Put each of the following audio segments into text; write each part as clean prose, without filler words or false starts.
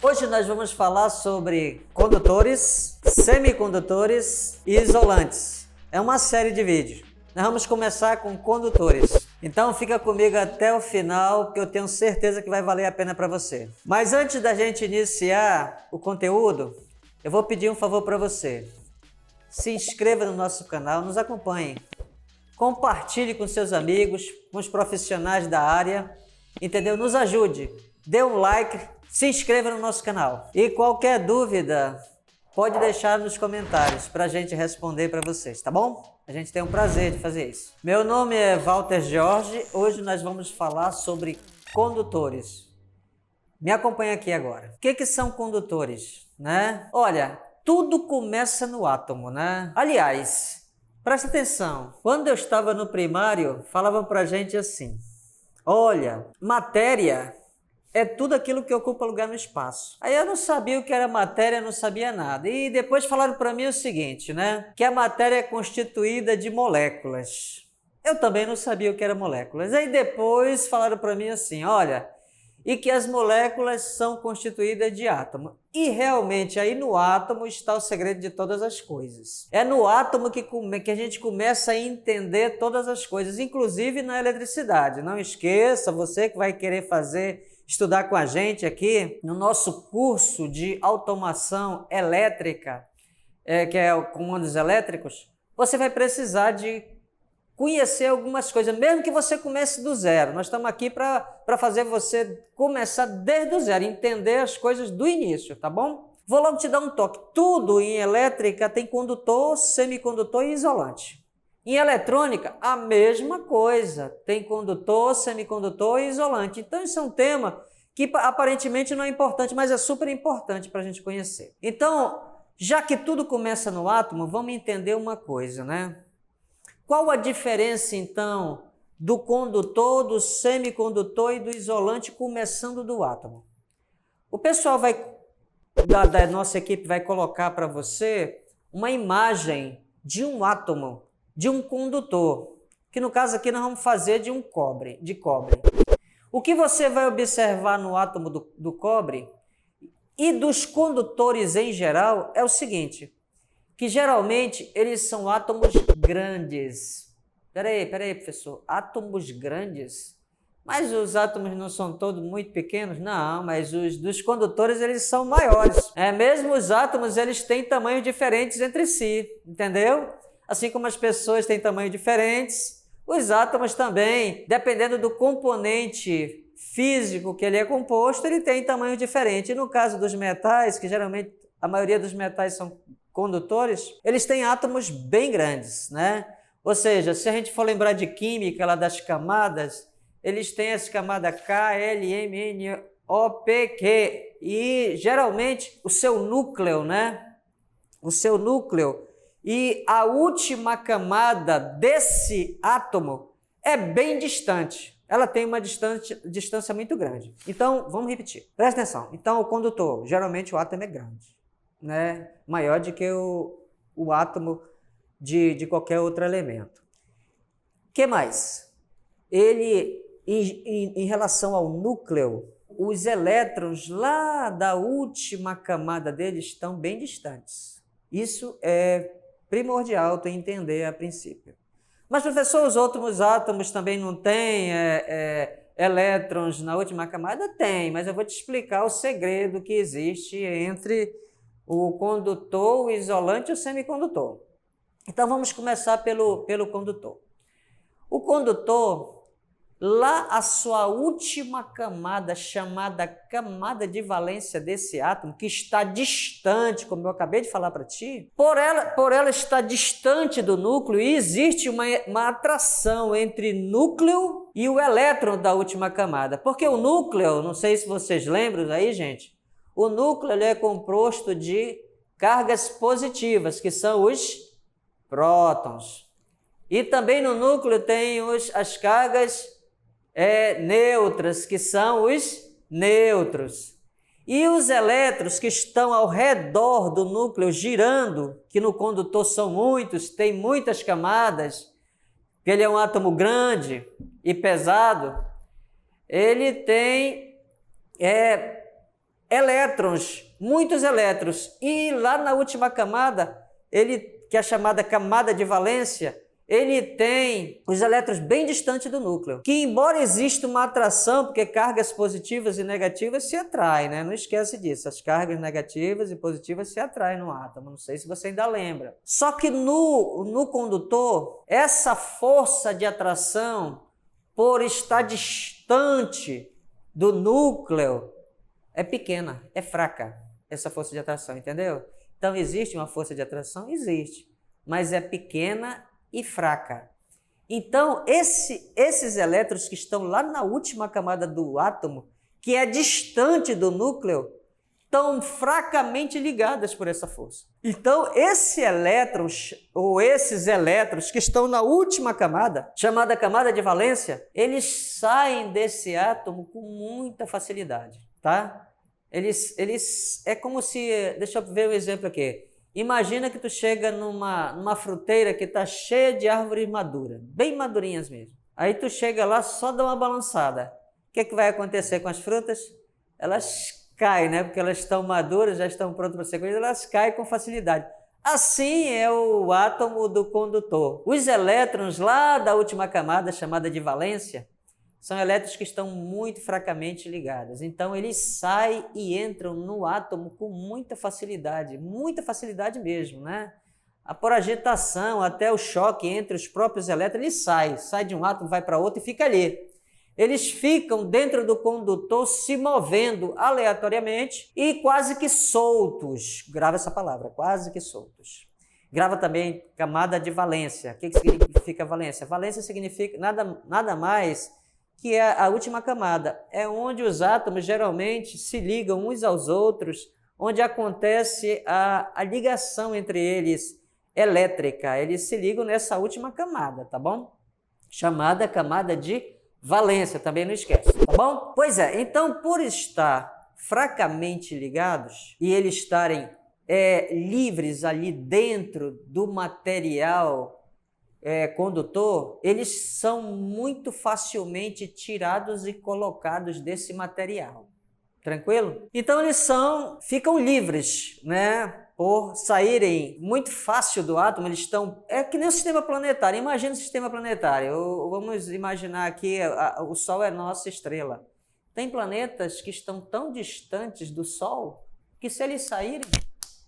Hoje nós vamos falar sobre condutores, semicondutores e isolantes. É uma série de vídeos. Nós vamos começar com condutores. Então fica comigo até o final, que eu tenho certeza que vai valer a pena para você. Mas antes da gente iniciar o conteúdo, eu vou pedir um favor para você. Se inscreva no nosso canal, nos acompanhe. Compartilhe com seus amigos, com os profissionais da área, entendeu? Nos ajude. Dê um like, se inscreva no nosso canal. E qualquer dúvida, pode deixar nos comentários para a gente responder para vocês, tá bom? A gente tem um prazer de fazer isso. Meu nome é Walter Jorge. Hoje nós vamos falar sobre condutores. Me acompanha aqui agora. O que são condutores, né? Olha, tudo começa no átomo, né? Aliás, presta atenção. Quando eu estava no primário, falavam pra gente assim: olha, matéria é tudo aquilo que ocupa lugar no espaço. Aí eu não sabia o que era matéria, não sabia nada. E depois falaram para mim o seguinte, né? Que a matéria é constituída de moléculas. Eu também não sabia o que era moléculas. Aí depois falaram para mim assim, olha, e que as moléculas são constituídas de átomo. E realmente aí no átomo está o segredo de todas as coisas. É no átomo que a gente começa a entender todas as coisas, inclusive na eletricidade. Não esqueça, você que vai querer estudar com a gente aqui no nosso curso de automação elétrica, que é comandos elétricos, você vai precisar de conhecer algumas coisas, mesmo que você comece do zero. Nós estamos aqui para fazer você começar desde o zero, entender as coisas do início, tá bom? Vou logo te dar um toque. Tudo em elétrica tem condutor, semicondutor e isolante. Em eletrônica, a mesma coisa. Tem condutor, semicondutor e isolante. Então, isso é um tema que aparentemente não é importante, mas é super importante para a gente conhecer. Então, já que tudo começa no átomo, vamos entender uma coisa, né? Qual a diferença, então, do condutor, do semicondutor e do isolante, começando do átomo? O pessoal da nossa equipe vai colocar para você uma imagem de um átomo, de um condutor, que no caso aqui nós vamos fazer de cobre. O que você vai observar no átomo do cobre e dos condutores em geral é o seguinte, que geralmente eles são átomos grandes. Peraí, professor, átomos grandes? Mas os átomos não são todos muito pequenos? Não, mas os dos condutores eles são maiores. Mesmo os átomos eles têm tamanhos diferentes entre si, entendeu? Assim como as pessoas têm tamanhos diferentes, os átomos também, dependendo do componente físico que ele é composto, ele tem tamanho diferente. E no caso dos metais, que geralmente a maioria dos metais são condutores, eles têm átomos bem grandes, né? Ou seja, se a gente for lembrar de química, lá das camadas, eles têm as camadas K, L, M, N, O, P, Q. E geralmente o seu núcleo, né? O seu núcleo e a última camada desse átomo é bem distante. Ela tem uma distância muito grande. Então, vamos repetir. Presta atenção. Então, o condutor, geralmente o átomo é grande, né? Maior do que o átomo de qualquer outro elemento. O que mais? Ele, em relação ao núcleo, os elétrons lá da última camada dele estão bem distantes. Isso é primordial tu entender a princípio. Mas, professor, os outros átomos também não têm elétrons na última camada? Tem, mas eu vou te explicar o segredo que existe entre o condutor, o isolante e o semicondutor. Então, vamos começar pelo condutor. O condutor, lá a sua última camada, chamada camada de valência desse átomo, que está distante, como eu acabei de falar para ti, por ela estar distante do núcleo, existe uma atração entre núcleo e o elétron da última camada. Porque o núcleo, não sei se vocês lembram aí, gente, o núcleo ele é composto de cargas positivas, que são os prótons. E também no núcleo tem as cargas neutras, que são os nêutrons. E os elétrons que estão ao redor do núcleo girando, que no condutor são muitos, tem muitas camadas, que ele é um átomo grande e pesado, ele tem elétrons, muitos elétrons. E lá na última camada, que é a chamada camada de valência, ele tem os elétrons bem distantes do núcleo, que embora exista uma atração, porque cargas positivas e negativas se atraem, né? Não esquece disso, as cargas negativas e positivas se atraem no átomo, não sei se você ainda lembra. Só que no condutor, essa força de atração, por estar distante do núcleo, é pequena, é fraca, essa força de atração, entendeu? Então, existe uma força de atração? Existe, mas é pequena e fraca. Então, esses elétrons que estão lá na última camada do átomo, que é distante do núcleo, estão fracamente ligadas por essa força. Então, esses elétrons que estão na última camada, chamada camada de valência, eles saem desse átomo com muita facilidade, tá? É como se... Deixa eu ver um exemplo aqui. Imagina que tu chega numa fruteira que está cheia de árvores maduras, bem madurinhas mesmo. Aí tu chega lá, só dá uma balançada. O que vai acontecer com as frutas? Elas caem, né? Porque elas estão maduras, já estão prontas para ser colhidas, elas caem com facilidade. Assim é o átomo do condutor. Os elétrons lá da última camada, chamada de valência, são elétrons que estão muito fracamente ligados. Então, eles saem e entram no átomo com muita facilidade mesmo, né? Por agitação, até o choque entre os próprios elétrons, ele sai de um átomo, vai para outro e fica ali. Eles ficam dentro do condutor se movendo aleatoriamente e quase que soltos. Grava essa palavra, quase que soltos. Grava também camada de valência. O que significa valência? Valência significa nada mais que é a última camada. É onde os átomos geralmente se ligam uns aos outros, onde acontece a ligação entre eles elétrica. Eles se ligam nessa última camada, tá bom? Chamada camada de valência, também não esquece, tá bom? Pois é, então por estar fracamente ligados e eles estarem livres ali dentro do material condutor, eles são muito facilmente tirados e colocados desse material. Tranquilo? Então eles ficam livres, né? Por saírem muito fácil do átomo, eles estão... É que nem o sistema planetário. Imagina o sistema planetário. Vamos imaginar aqui, o Sol é nossa estrela. Tem planetas que estão tão distantes do Sol que se eles saírem,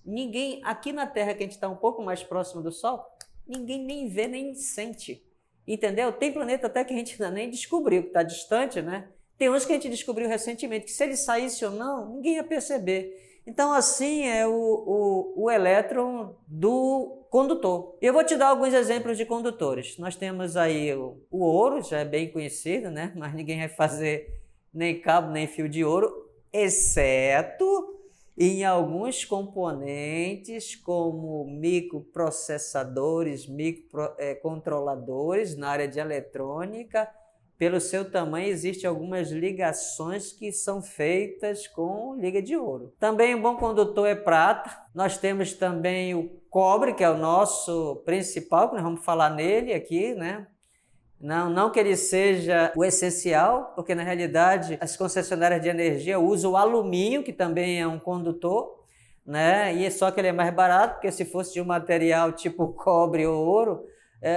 ninguém... Aqui na Terra, que a gente está um pouco mais próximo do Sol, ninguém nem vê, nem sente. Entendeu? Tem planeta até que a gente ainda nem descobriu, que está distante, né? Tem uns que a gente descobriu recentemente, que se ele saísse ou não, ninguém ia perceber. Então, assim é o elétron do condutor. Eu vou te dar alguns exemplos de condutores. Nós temos aí o ouro, já é bem conhecido, né? Mas ninguém vai fazer nem cabo, nem fio de ouro, exceto em alguns componentes, como microprocessadores, microcontroladores na área de eletrônica. Pelo seu tamanho, existem algumas ligações que são feitas com liga de ouro. Também um bom condutor é prata. Nós temos também o cobre, que é o nosso principal, que nós vamos falar nele aqui, né? Não que ele seja o essencial, porque na realidade as concessionárias de energia usam o alumínio, que também é um condutor, né? E só que ele é mais barato, porque se fosse de um material tipo cobre ou ouro,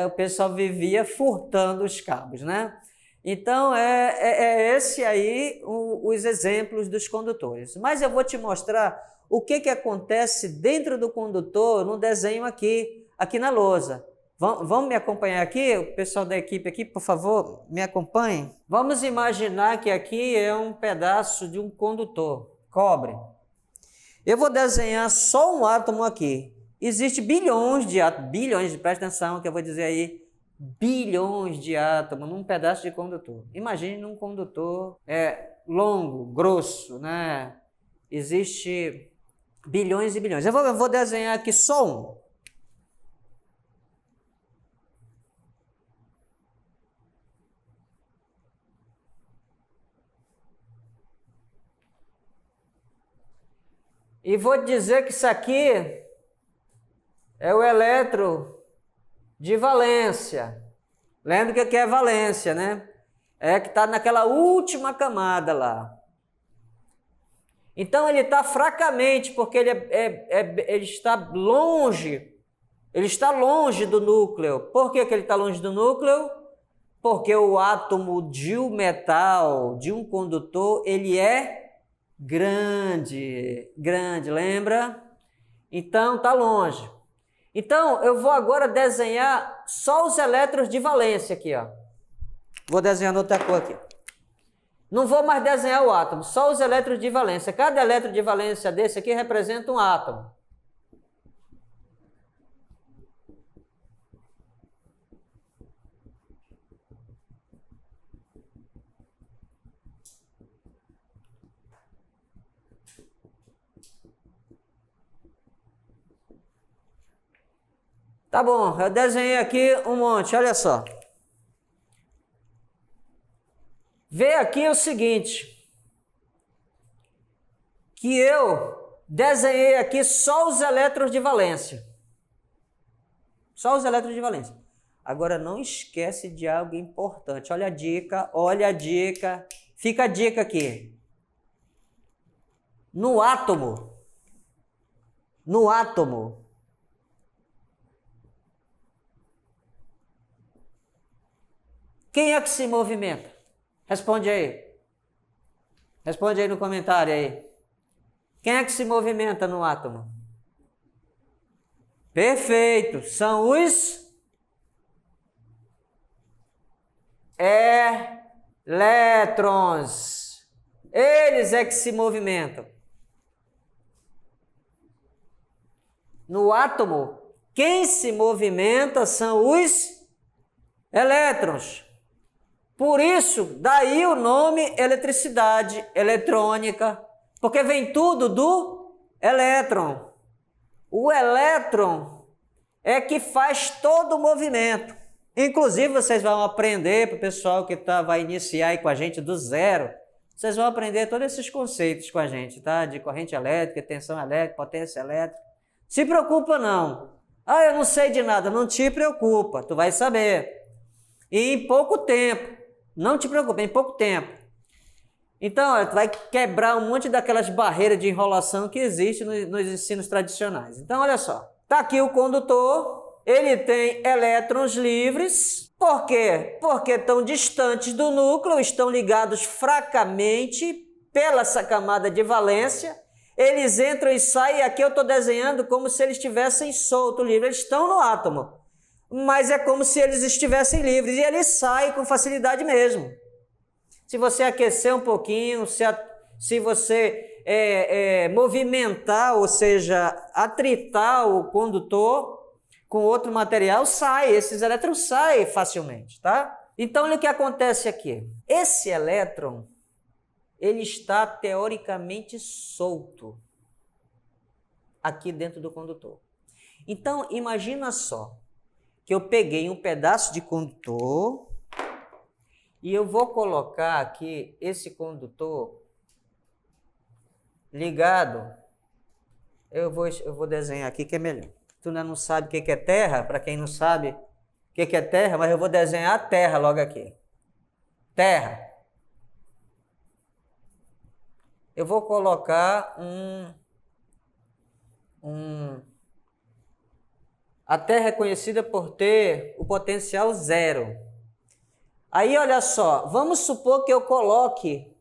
o pessoal vivia furtando os cabos, né? Então, esse aí os exemplos dos condutores. Mas eu vou te mostrar o que acontece dentro do condutor no desenho aqui na lousa. Vamos me acompanhar aqui? O pessoal da equipe aqui, por favor, me acompanhem. Vamos imaginar que aqui é um pedaço de um condutor, cobre. Eu vou desenhar só um átomo aqui. Existem bilhões de átomos, presta atenção que eu vou dizer aí, bilhões de átomos num pedaço de condutor. Imagine um condutor longo, grosso, né? Existe bilhões e bilhões. Eu vou desenhar aqui só um. E vou dizer que isso aqui é o elétron de valência. Lembra que aqui é valência, né? É que está naquela última camada lá. Então ele está fracamente, porque ele está longe. Ele está longe do núcleo. Por que ele está longe do núcleo? Porque o átomo de um metal, de um condutor, ele é grande, lembra? Então está longe. Então eu vou agora desenhar só os elétrons de valência aqui, ó. Vou desenhar outra cor aqui. Não vou mais desenhar o átomo, só os elétrons de valência. Cada elétron de valência desse aqui representa um átomo. Tá bom, eu desenhei aqui um monte, olha só. Vê aqui o seguinte, que eu desenhei aqui só os elétrons de valência. Só os elétrons de valência. Agora não esquece de algo importante. Olha a dica, Fica a dica aqui. No átomo, quem é que se movimenta? Responde aí. Responde aí no comentário aí. Quem é que se movimenta no átomo? Perfeito. São os elétrons. Eles é que se movimentam. No átomo, quem se movimenta são os elétrons. Por isso, daí o nome eletricidade, eletrônica, porque vem tudo do elétron. O elétron é que faz todo o movimento. Inclusive, vocês vão aprender, para o pessoal que vai iniciar aí com a gente do zero, vocês vão aprender todos esses conceitos com a gente, tá? De corrente elétrica, tensão elétrica, potência elétrica. Se preocupa não. Ah, eu não sei de nada. Não te preocupa, tu vai saber. E em pouco tempo. Não te preocupe, em pouco tempo. Então, tu vai quebrar um monte daquelas barreiras de enrolação que existem nos ensinos tradicionais. Então, olha só. Está aqui o condutor, ele tem elétrons livres. Por quê? Porque estão distantes do núcleo, estão ligados fracamente pela essa camada de valência. Eles entram e saem, e aqui eu estou desenhando como se eles estivessem soltos, livres. Eles estão no átomo. Mas é como se eles estivessem livres e eles saem com facilidade mesmo. Se você aquecer um pouquinho, se você movimentar, ou seja, atritar o condutor com outro material, sai, esses elétrons saem facilmente, tá? Então, olha o que acontece aqui. Esse elétron, ele está teoricamente solto aqui dentro do condutor. Então, imagina só, que eu peguei um pedaço de condutor e eu vou colocar aqui esse condutor ligado. Eu vou desenhar aqui que é melhor. Tu ainda não sabe o que é terra? Para quem não sabe o que é terra, mas eu vou desenhar a terra logo aqui. Terra. Eu vou colocar A Terra é conhecida por ter o potencial zero. Aí, olha só, vamos supor que eu coloque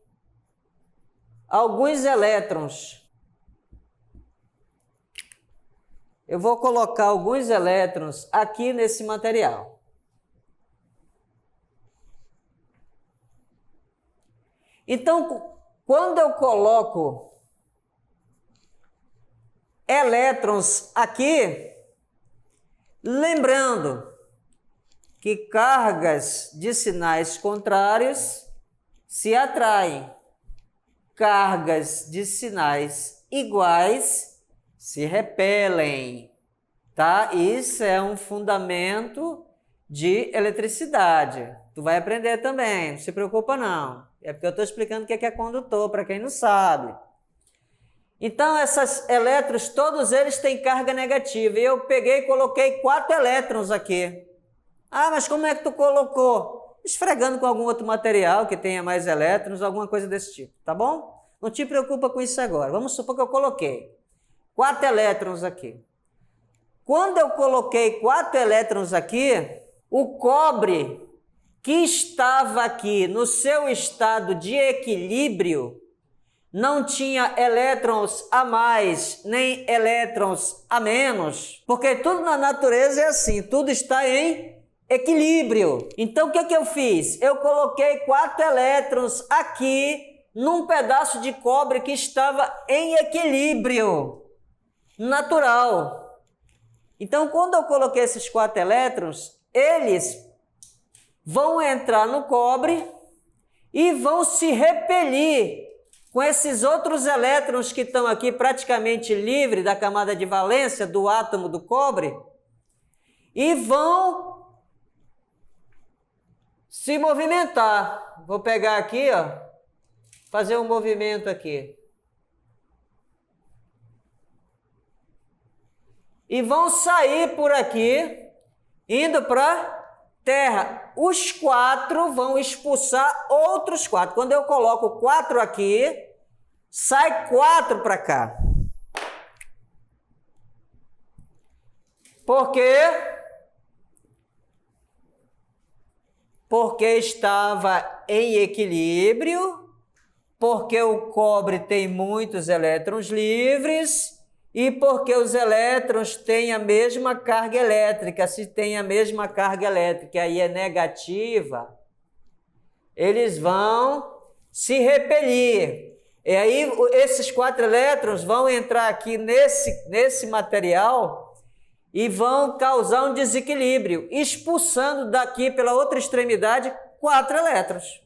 alguns elétrons. Eu vou colocar alguns elétrons aqui nesse material. Então, quando eu coloco elétrons aqui, lembrando que cargas de sinais contrários se atraem, cargas de sinais iguais se repelem, tá? Isso é um fundamento de eletricidade. Tu vai aprender também, não se preocupa não. É porque eu estou explicando o que é condutor, para quem não sabe. Então, esses elétrons, todos eles têm carga negativa. E eu peguei e coloquei 4 elétrons aqui. Ah, mas como é que tu colocou? Esfregando com algum outro material que tenha mais elétrons, alguma coisa desse tipo, tá bom? Não te preocupa com isso agora. Vamos supor que eu coloquei 4 elétrons aqui. Quando eu coloquei 4 elétrons aqui, o cobre que estava aqui no seu estado de equilíbrio não tinha elétrons a mais, nem elétrons a menos, porque tudo na natureza é assim, tudo está em equilíbrio. Então, o que eu fiz? Eu coloquei 4 elétrons aqui num pedaço de cobre que estava em equilíbrio natural. Então, quando eu coloquei esses 4 elétrons, eles vão entrar no cobre e vão se repelir com esses outros elétrons que estão aqui praticamente livres da camada de valência do átomo do cobre e vão se movimentar. Vou pegar aqui, ó, fazer um movimento aqui. E vão sair por aqui, indo para Terra. Os 4 vão expulsar outros 4. Quando eu coloco 4 aqui, sai 4 para cá. Por quê? Porque estava em equilíbrio, porque o cobre tem muitos elétrons livres e porque os elétrons têm a mesma carga elétrica. Se tem a mesma carga elétrica e é negativa, eles vão se repelir. E aí esses 4 elétrons vão entrar aqui nesse material e vão causar um desequilíbrio, expulsando daqui pela outra extremidade 4 elétrons.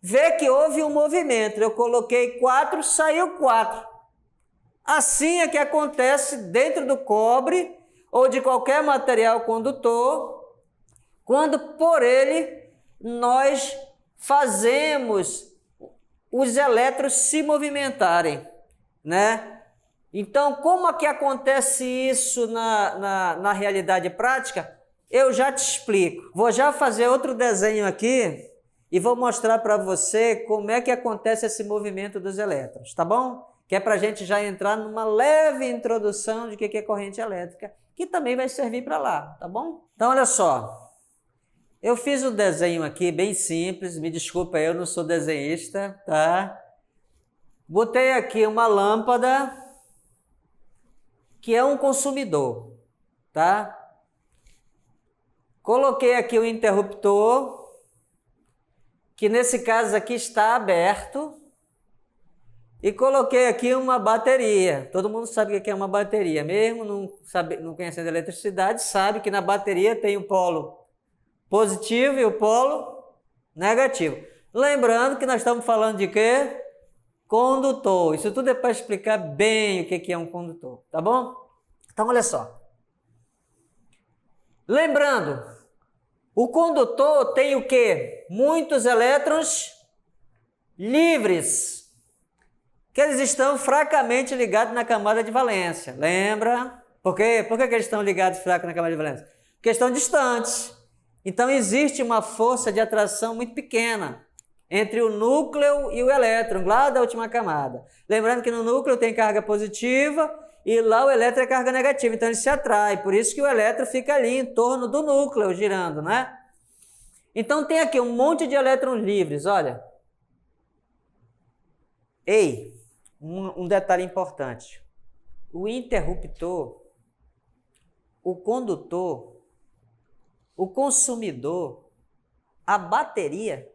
Vê que houve um movimento. Eu coloquei 4, saiu 4. Assim é que acontece dentro do cobre ou de qualquer material condutor, quando por ele nós fazemos os elétrons se movimentarem, né? Então, como é que acontece isso na realidade prática? Eu já te explico. Vou já fazer outro desenho aqui e vou mostrar para você como é que acontece esse movimento dos elétrons, tá bom? Que é para a gente já entrar numa leve introdução de o que é corrente elétrica, que também vai servir para lá, tá bom? Então, olha só. Eu fiz um desenho aqui bem simples, me desculpa, eu não sou desenhista, tá? Botei aqui uma lâmpada, que é um consumidor, tá? Coloquei aqui o interruptor, que nesse caso aqui está aberto, e coloquei aqui uma bateria. Todo mundo sabe o que é uma bateria, mesmo não conhecendo eletricidade, sabe que na bateria tem o polo positivo e o polo negativo. Lembrando que nós estamos falando de quê? Condutor. Isso tudo é para explicar bem o que é um condutor, tá bom? Então, olha só. Lembrando, o condutor tem o quê? Muitos elétrons livres, que eles estão fracamente ligados na camada de valência. Lembra? Por quê? Por que eles estão ligados fracos na camada de valência? Porque estão distantes. Então, existe uma força de atração muito pequena entre o núcleo e o elétron, lá da última camada. Lembrando que no núcleo tem carga positiva e lá o elétron é carga negativa, então ele se atrai. Por isso que o elétron fica ali em torno do núcleo, girando, né? Então, tem aqui um monte de elétrons livres, olha. Ei, um detalhe importante. O interruptor, o condutor, o consumidor, a bateria,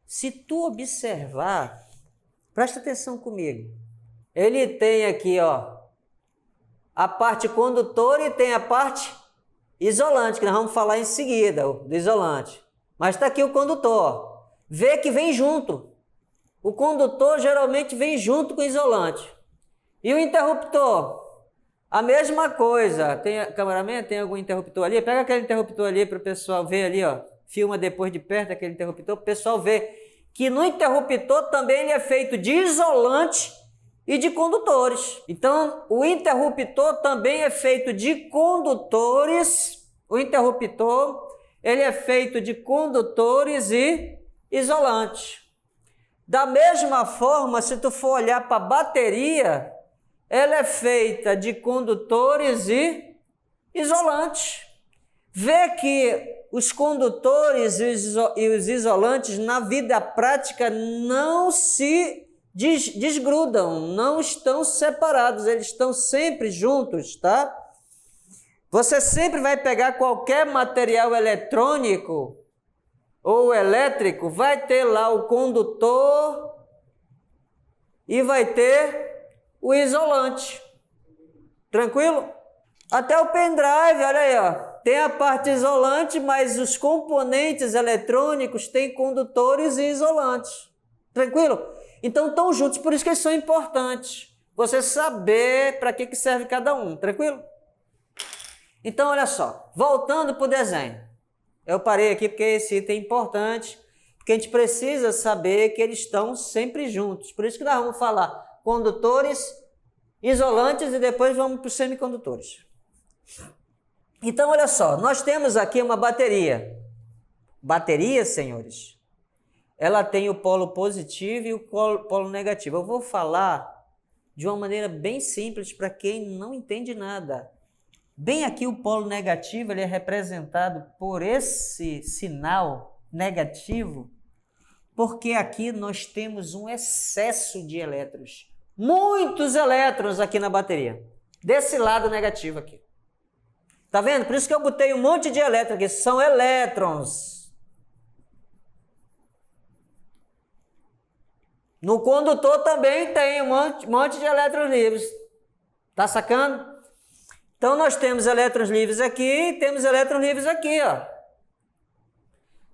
se tu observar, presta atenção comigo, ele tem aqui, ó, a parte condutora e tem a parte isolante, que nós vamos falar em seguida, do isolante. Mas está aqui o condutor, vê que vem junto. O condutor geralmente vem junto com o isolante. E o interruptor? A mesma coisa. Cameraman, tem algum interruptor ali? Pega aquele interruptor ali para o pessoal ver ali, ó. Filma depois de perto aquele interruptor, para o pessoal ver que no interruptor também ele é feito de isolante e de condutores. Então, o interruptor também é feito de condutores. O interruptor, ele é feito de condutores e isolantes. Da mesma forma, se tu for olhar para a bateria, ela é feita de condutores e isolantes. Vê que os condutores e os isolantes na vida prática não se desgrudam, não estão separados, eles estão sempre juntos, tá? Você sempre vai pegar qualquer material eletrônico ou elétrico, vai ter lá o condutor e vai ter o isolante. Tranquilo? Até o pendrive, olha aí, ó. Tem a parte isolante, mas os componentes eletrônicos têm condutores e isolantes. Tranquilo? Então estão juntos, por isso que eles são importantes. Você saber para que serve cada um. Tranquilo? Então, olha só. Voltando para o desenho. Eu parei aqui porque esse item é importante, porque a gente precisa saber que eles estão sempre juntos. Por isso que nós vamos falar condutores, isolantes e depois vamos para os semicondutores. Então, olha só, nós temos aqui uma bateria. Bateria, senhores, ela tem o polo positivo e o polo negativo. Eu vou falar de uma maneira bem simples para quem não entende nada. Bem aqui o polo negativo, ele é representado por esse sinal negativo, porque aqui nós temos um excesso de elétrons. Muitos elétrons aqui na bateria, desse lado negativo aqui. Tá vendo? Por isso que eu botei um monte de elétrons aqui, são elétrons. No condutor também tem um monte de elétrons livres. Tá sacando? Então, nós temos elétrons livres aqui e temos elétrons livres aqui, ó.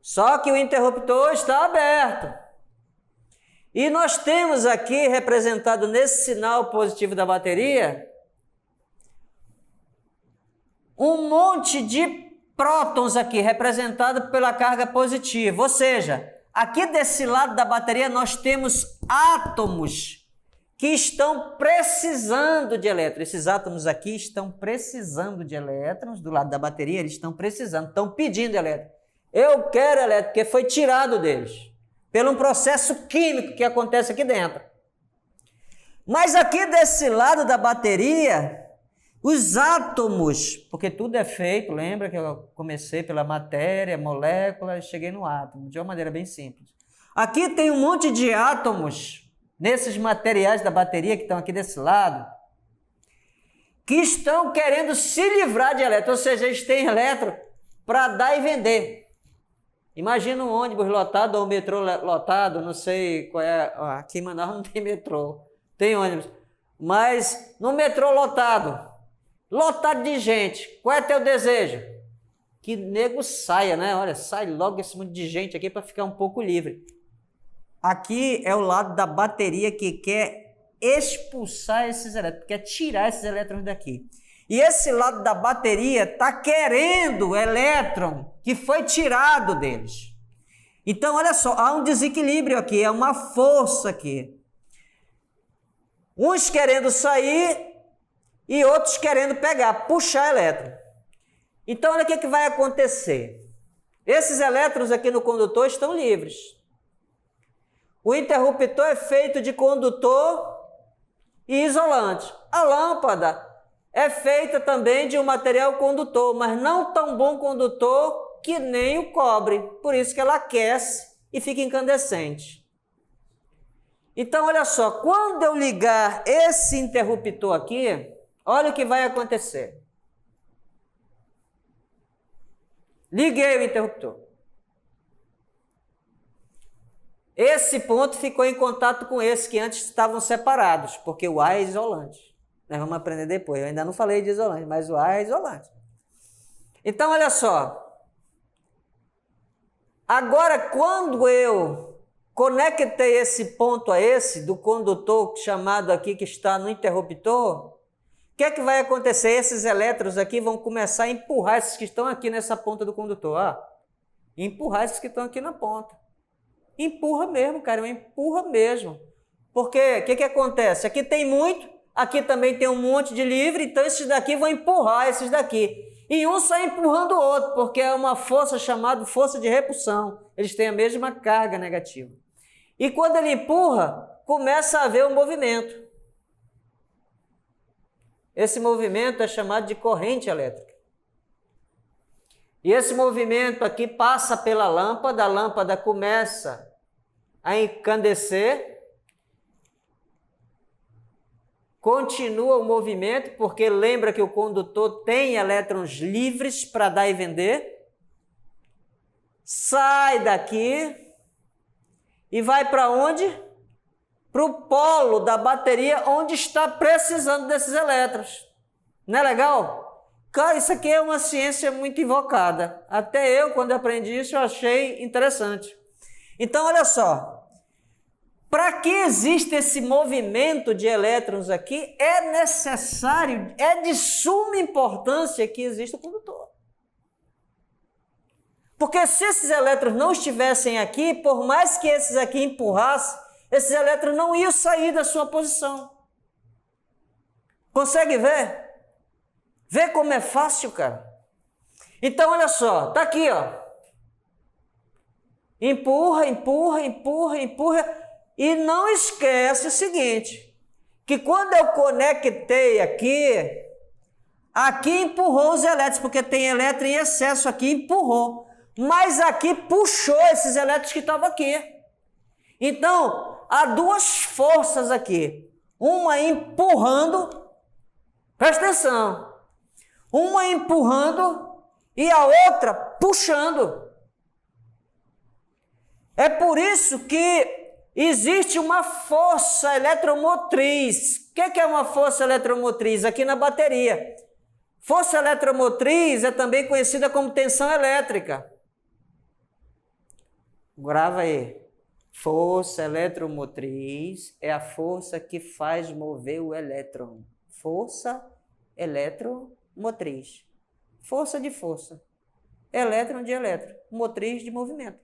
Só que o interruptor está aberto. E nós temos aqui, representado nesse sinal positivo da bateria, um monte de prótons aqui, representado pela carga positiva. Ou seja, aqui desse lado da bateria nós temos átomos que estão precisando de elétrons. Esses átomos aqui estão precisando de elétrons, do lado da bateria, eles estão precisando, estão pedindo elétrons. Eu quero elétron, porque foi tirado deles, pelo um processo químico que acontece aqui dentro. Mas aqui desse lado da bateria, os átomos, porque tudo é feito, lembra que eu comecei pela matéria, molécula, e cheguei no átomo, de uma maneira bem simples. Aqui tem um monte de átomos, nesses materiais da bateria que estão aqui desse lado, que estão querendo se livrar de elétron, ou seja, eles têm elétron para dar e vender. Imagina um ônibus lotado ou um metrô lotado, não sei qual é, aqui em Manaus não tem metrô, tem ônibus, mas no metrô lotado de gente, qual é teu desejo? Que nego saia, né? Olha, sai logo esse monte de gente aqui para ficar um pouco livre. Aqui é o lado da bateria que quer expulsar esses elétrons, quer tirar esses elétrons daqui. E esse lado da bateria está querendo o elétron que foi tirado deles. Então, olha só, há um desequilíbrio aqui, é uma força aqui. Uns querendo sair e outros querendo pegar, puxar elétron. Então, olha o que vai acontecer. Esses elétrons aqui no condutor estão livres. O interruptor é feito de condutor e isolante. A lâmpada é feita também de um material condutor, mas não tão bom condutor que nem o cobre. Por isso que ela aquece e fica incandescente. Então, olha só, quando eu ligar esse interruptor aqui, olha o que vai acontecer. Liguei o interruptor. Esse ponto ficou em contato com esse que antes estavam separados, porque o ar é isolante. Nós vamos aprender depois. Eu ainda não falei de isolante, mas o ar é isolante. Então, olha só. Agora, quando eu conectei esse ponto a esse, do condutor chamado aqui que está no interruptor, o que é que vai acontecer? Esses elétrons aqui vão começar a empurrar esses que estão aqui nessa ponta do condutor. Ó. Empurrar esses que estão aqui na ponta. Empurra mesmo, cara, empurra mesmo. Porque o que acontece? Aqui tem muito, aqui também tem um monte de livre, então esses daqui vão empurrar esses daqui. E um sai empurrando o outro, porque é uma força chamada força de repulsão. Eles têm a mesma carga negativa. E quando ele empurra, começa a haver um movimento. Esse movimento é chamado de corrente elétrica. E esse movimento aqui passa pela lâmpada, a lâmpada começa a incandescer, continua o movimento, porque lembra que o condutor tem elétrons livres para dar e vender, sai daqui e vai para onde? Para o polo da bateria, onde está precisando desses elétrons. Não é legal? Cara, isso aqui é uma ciência muito invocada. Até eu, quando aprendi isso, eu achei interessante. Então, olha só. Para que existe esse movimento de elétrons aqui, é necessário, é de suma importância que exista o condutor. Porque se esses elétrons não estivessem aqui, por mais que esses aqui empurrassem, esses elétrons não iam sair da sua posição. Consegue ver? Vê como é fácil, cara. Então, olha só, tá aqui, ó. Empurra, empurra, empurra, empurra. E não esquece o seguinte, que quando eu conectei aqui, aqui empurrou os elétrons, porque tem elétron em excesso aqui, empurrou. Mas aqui puxou esses elétrons que estavam aqui. Então, há duas forças aqui. Uma empurrando, presta atenção. Uma empurrando e a outra puxando. É por isso que existe uma força eletromotriz. O que é uma força eletromotriz? Aqui na bateria. Força eletromotriz é também conhecida como tensão elétrica. Grava aí. Força eletromotriz é a força que faz mover o elétron. Força eletromotriz. Força de força. Elétron de elétron. Motriz de movimento.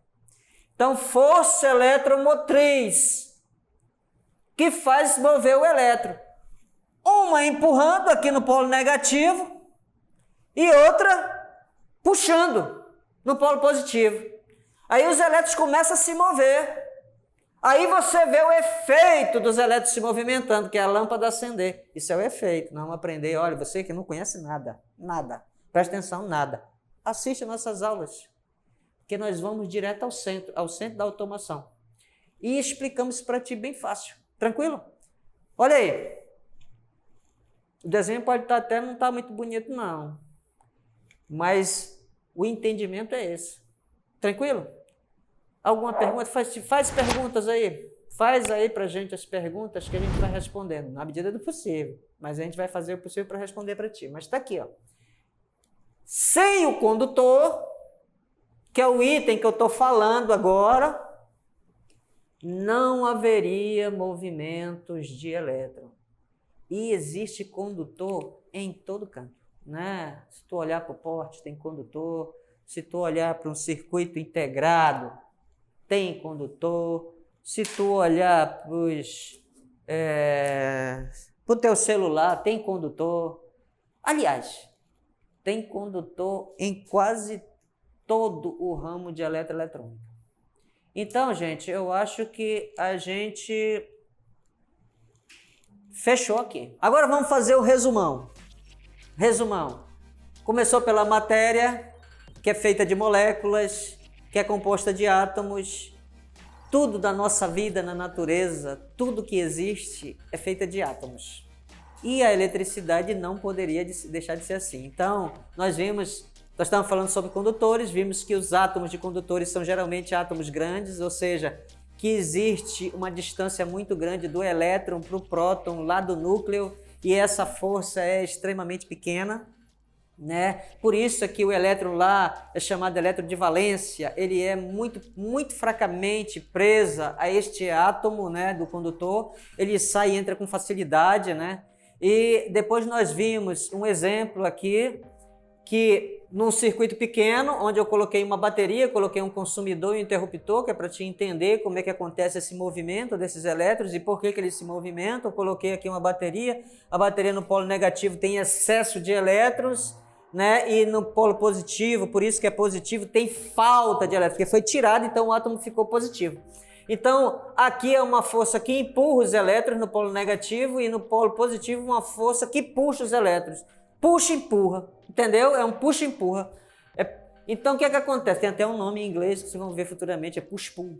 Então, força eletromotriz que faz mover o elétron. Uma empurrando aqui no polo negativo e outra puxando no polo positivo. Aí os elétrons começam a se mover. Aí você vê o efeito dos elétrons se movimentando, que é a lâmpada acender. Isso é o efeito. Nós vamos aprender. Olha, você que não conhece nada, nada. Presta atenção, nada. Assiste nossas aulas, que nós vamos direto ao centro da automação. E explicamos para ti bem fácil. Tranquilo? Olha aí. O desenho pode estar até não estar muito bonito, não. Mas o entendimento é esse. Tranquilo? Alguma pergunta? Faz perguntas aí. Faz aí para a gente as perguntas que a gente vai respondendo, na medida do possível. Mas a gente vai fazer o possível para responder para ti. Mas está aqui, ó. Sem o condutor, que é o item que eu estou falando agora, não haveria movimentos de elétron. E existe condutor em todo canto, né? Se tu olhar para o porte, tem condutor. Se tu olhar para um circuito integrado, tem condutor. Se tu olhar para o teu celular, tem condutor. Aliás, tem condutor em quase todo o ramo de eletroeletrônica. Então, gente, eu acho que a gente fechou aqui. Agora vamos fazer o resumão. Resumão. Começou pela matéria, que é feita de moléculas, que é composta de átomos. Tudo da nossa vida na natureza, tudo que existe é feita de átomos. E a eletricidade não poderia deixar de ser assim. Então, nós estamos falando sobre condutores, vimos que os átomos de condutores são geralmente átomos grandes, ou seja, que existe uma distância muito grande do elétron para o próton lá do núcleo, e essa força é extremamente pequena, né? Por isso é que o elétron lá é chamado de elétron de valência, ele é muito fracamente presa a este átomo, né, do condutor, ele sai e entra com facilidade, né? E depois nós vimos um exemplo aqui, que num circuito pequeno, onde eu coloquei uma bateria, coloquei um consumidor e um interruptor, que é para te entender como é que acontece esse movimento desses elétrons e por que eles se movimentam. Eu coloquei aqui uma bateria, a bateria no polo negativo tem excesso de elétrons, né? E no polo positivo, por isso que é positivo, tem falta de elétrons, porque foi tirado, então o átomo ficou positivo. Então, aqui é uma força que empurra os elétrons no polo negativo e no polo positivo uma força que puxa os elétrons. Puxa e empurra, entendeu? É um puxa e empurra. Então, o que é que acontece? Tem até um nome em inglês que vocês vão ver futuramente, é push-pull.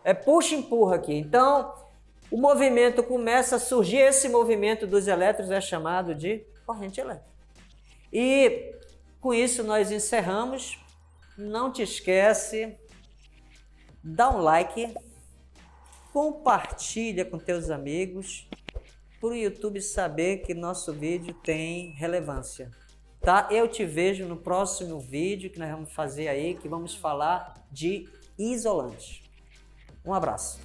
É puxa e empurra aqui. Então, o movimento começa a surgir, esse movimento dos elétrons é chamado de corrente elétrica. E com isso nós encerramos. Não te esquece, dá um like, compartilha com teus amigos, para o YouTube saber que nosso vídeo tem relevância. Tá? Eu te vejo no próximo vídeo que nós vamos fazer aí, que vamos falar de isolante. Um abraço.